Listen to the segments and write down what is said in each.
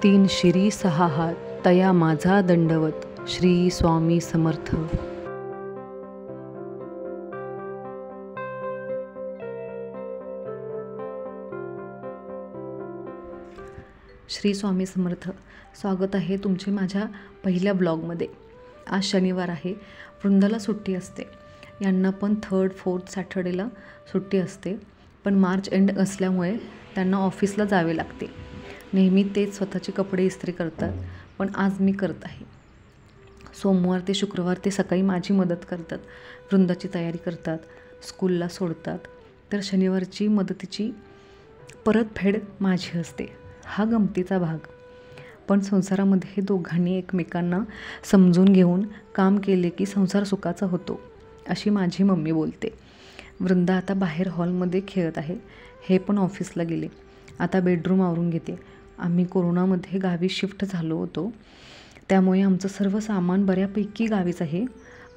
तीन शिरी सहा हात तया माझा दंडवत. श्री स्वामी समर्थ. श्री स्वामी समर्थ. स्वागत आहे तुमचे माझ्या पहिल्या ब्लॉगमध्ये. आज शनिवार आहे, वृंदाला सुट्टी असते. यांना पण 3rd 4th सॅटर्डेला सुट्टी असते, पण मार्च एंड असल्यामुळे त्यांना ऑफिसला जावे लागते. नेहमी तेच स्वतःचे कपडे इस्त्री करतात, पण आज मी करत आहे. सोमवार ते शुक्रवार ते सकाळी माझी मदत करतात, वृंदाची तयारी करतात, स्कूलला सोडतात. तर शनिवारची मदतीची परतफेड माझी असते. हा गमतीचा भाग. पण संसारामध्ये दोघांनी एकमेकांना समजून घेऊन काम केले की संसार सुखाचा होतो, अशी माझी मम्मी बोलते. वृंदा आता बाहेर हॉलमध्ये खेळत आहे. हे पण ऑफिसला गेले. आता बेडरूम आवरून घेते. आम्ही कोरोनामध्ये गावी शिफ्ट झालो होतो, त्यामुळे आमचं सर्व सामान बऱ्यापैकी गावीच आहे.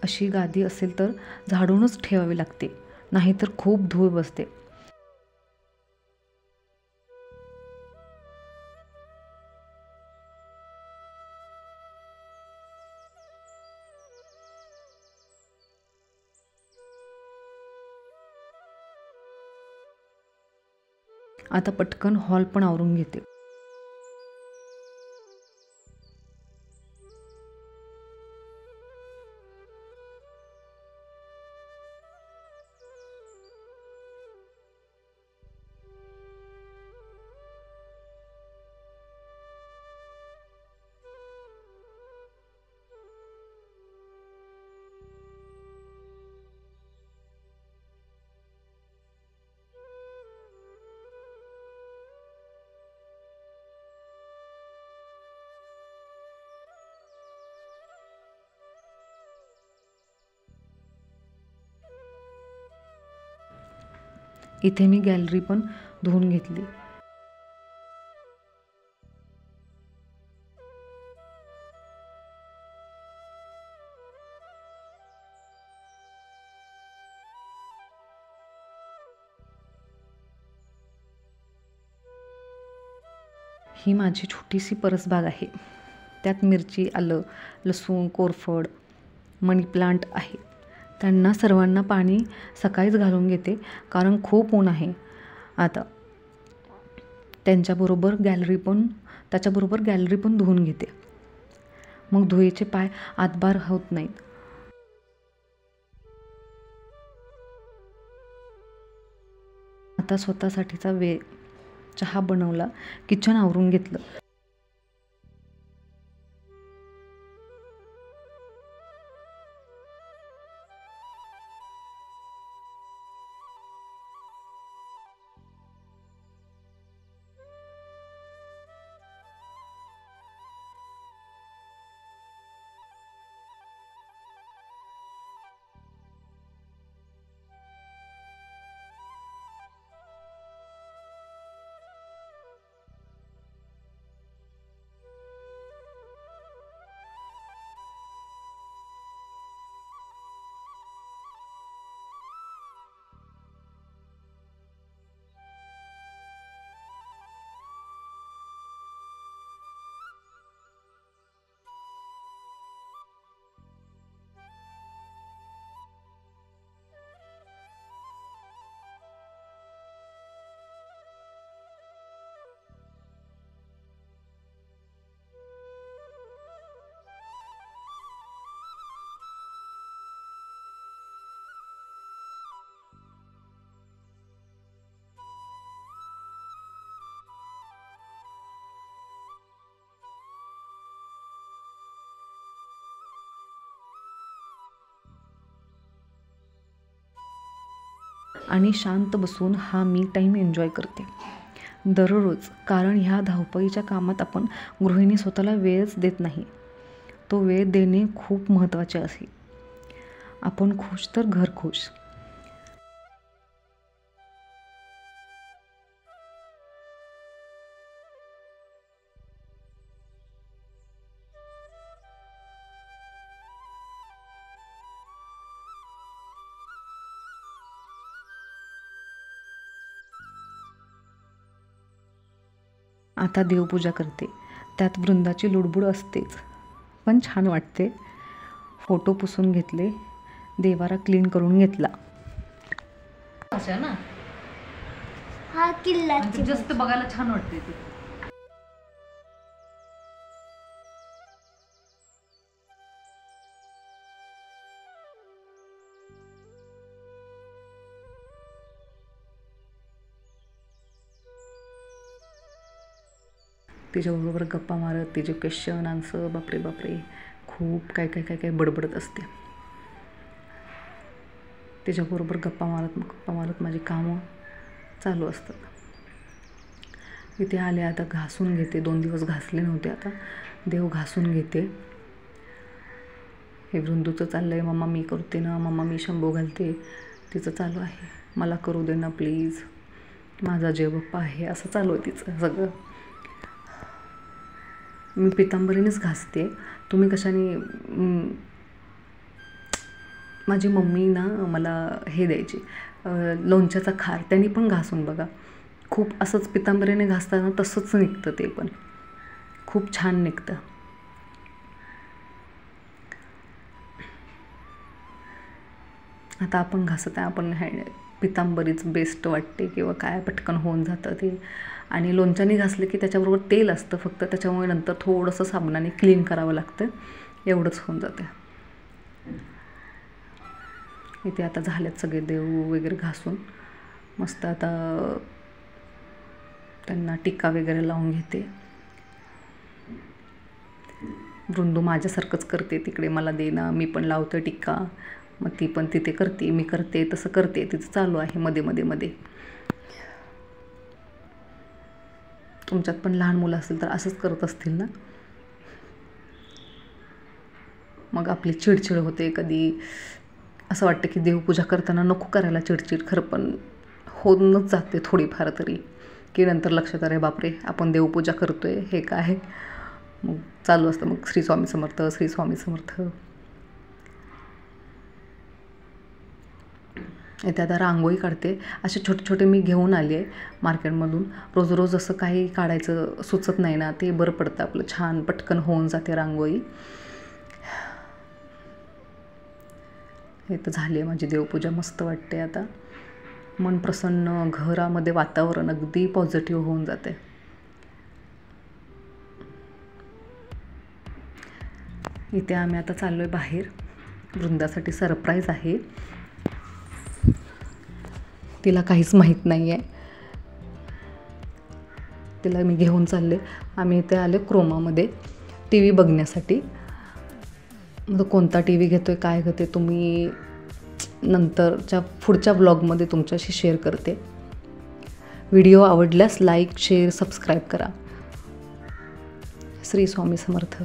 अशी गादी असेल तर झाडूनच ठेवावी लागते, नाहीतर खूप धूळ बसते. आता पटकन हॉल पण आवरून घेते. इथे मी गॅलरी पण धुवून घेतली. ही माझी छोटीशी परसबाग आहे. त्यात मिरची, आलं, लसूण, कोरफड, मनी प्लांट आहे. त्यांना सर्वांना पाणी सकाळीच घालून घेते, कारण खूप ऊन आहे. आता त्याच्याबरोबर गॅलरी पण धुवून घेते. मग धुळीचे पाय आतबार होत नाहीत. आता स्वतःसाठीचा वेळ. चहा बनवला, किचन आवरून घेतलं. आणि शांत बसून हा मी टाईम एन्जॉय करते दररोज. कारण ह्या धावपळीच्या कामात आपण गृहिणी स्वतःला वेळच देत नाही. तो वेळ देणे खूप महत्त्वाचे आहे. आपण खुश तर घर खुश. आता देवपूजा करते. त्यात वृंदाची लुडबुड असतेच, पण छान वाटते. फोटो पुसून घेतले, देवारा क्लीन करून घेतला. असं ना हा किल्ला जास्त बघायला छान वाटते ते. तिच्याबरोबर गप्पा मारत तिचे क्वेश्चन आन्सर, बापरे बापरे खूप काय काय काय काय बडबडत असते. तिच्याबरोबर गप्पा मारत माझी कामं चालू असतात. इथे आले, आता घासून घेते. 2 दिवस घासले नव्हते, आता देव घासून घेते. हे वृंदूचं चाललं आहे, मम्मा मी करते ना, मम्मा मी शंभू घालते. तिचं चालू आहे, मला करू दे ना प्लीज, माझा जय बाप्पा आहे, असं चालू आहे तिचं सगळं. मी पितांबरीनेच घासते. तुम्ही कशाने? माझी मम्मी ना मला हे द्यायची, लोणच्याचा खार, त्यांनी पण घासून बघा. खूप असंच पितांबरीने घासताना तसंच निघतं, ते पण खूप छान निघतं. आता आपण घासत आहे, आपण पितांबरीच बेस्ट वाटते किंवा काय, पटकन होऊन जातं ते. आणि लोणच्याने घासले की त्याच्याबरोबर तेल असतं फक्त, त्याच्यामुळे नंतर थोडंसं साबणाने क्लीन करावं लागतं, एवढंच होऊन जातं. इथे आता झालेत सगळे देव वगैरे घासून मस्त. आता त्यांना टिक्का वगैरे लावून घेते. वृंदू माझ्यासारखंच करते, तिकडे मला दे ना, मी पण लावते टिक्का. मग ती पण तिथे करते, मी करते, तसं करते, तिचं चालू आहे मध्ये मध्ये मध्ये. तुमच्यात पण लहान मुलं असतील तर असंच करत असतील ना. मग आपली चिडचिड होते, कधी असं वाटतं की देवपूजा करताना नको करायला चिडचिड, खरं पण होऊनच जाते थोडीफार तरी, की नंतर लक्षात आले बापरे आपण देवपूजा करतोय, हे काय. मग चालू असतं मग श्री स्वामी समर्थ, श्री स्वामी समर्थ. इथे आता रांगोळी काढते. असे छोटे छोटे मी घेऊन आली आहे मार्केटमधून. रोज रोज असं काही काढायचं सुचत नाही ना, ते बरं पडतं आपलं, छान पटकन होऊन जाते रांगोळी. हे तर झाली आहे माझी देवपूजा, मस्त वाटते. आता मन प्रसन्न, घरामध्ये वातावरण अगदी पॉझिटिव्ह होऊन जाते. इथे आम्ही आता चाललो आहे बाहेर. वृंदासाठी सरप्राईज आहे, तिला काहीच माहीत नाही आहे. तिला मी घेऊन चालले. आम्ही इथे आले क्रोमामध्ये टी व्ही बघण्यासाठी. मग कोणता टी व्ही घेतो आहे, काय घेते, तुम्ही नंतरच्या पुढच्या ब्लॉगमध्ये तुमच्याशी शेअर करते. व्हिडिओ आवडल्यास लाईक, शेअर, सबस्क्राईब करा. श्री स्वामी समर्थ.